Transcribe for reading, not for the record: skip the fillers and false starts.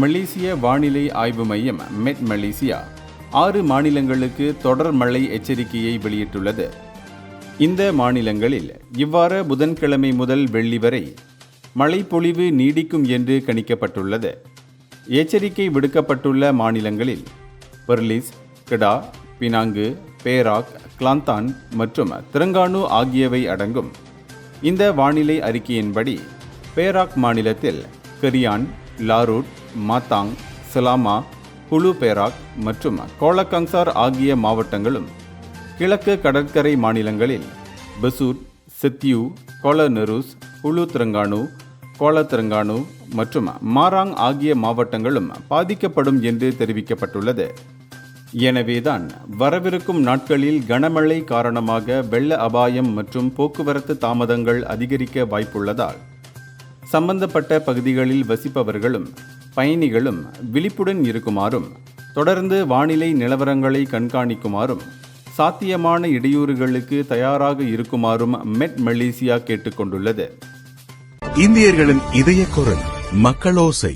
மலேசிய வானிலை ஆய்வு மையம் மெட் மலேசியா 6 மாநிலங்களுக்கு தொடர் மழை எச்சரிக்கையை வெளியிட்டுள்ளது. இந்த மாநிலங்களில் இவ்வாறு புதன்கிழமை முதல் வெள்ளி வரை மழைப்பொழிவு நீடிக்கும் என்று கணிக்கப்பட்டுள்ளது. எச்சரிக்கை விடுக்கப்பட்டுள்ள மாநிலங்களில் பெர்லிஸ், கெடா, பினாங்கு, பேராக், கிளாந்தான் மற்றும் திரங்கானு ஆகியவை அடங்கும். இந்த வானிலை அறிக்கையின்படி பேராக் மாநிலத்தில் கெரியான், லாரூட், மாத்தாங், செலாமா, ஹுலு பேராக் மற்றும் கோலகங்சார் ஆகிய மாவட்டங்களும், கிழக்கு கடற்கரை மாநிலங்களில் பெசூட், செத்யூ, கோல நெருஸ், ஹுலு திரங்கானு, கோல திரங்கானு மற்றும் மாராங் ஆகிய மாவட்டங்களும் பாதிக்கப்படும் என்று தெரிவிக்கப்பட்டுள்ளது. எனவேதான் வரவிருக்கும் நாட்களில் கனமழை காரணமாக வெள்ள அபாயம் மற்றும் போக்குவரத்து தாமதங்கள் அதிகரிக்க வாய்ப்புள்ளதால் சம்பந்தப்பட்ட பகுதிகளில் வசிப்பவர்களும் பயணிகளும் விழிப்புடன் இருக்குமாறும், தொடர்ந்து வானிலை நிலவரங்களை கண்காணிக்குமாறும், சாத்தியமான இடையூறுகளுக்கு தயாராக இருக்குமாறும் மெட் மலேசியா கேட்டுக்கொண்டுள்ளது. இந்தியர்களின் இதய குரல் மக்களோசை.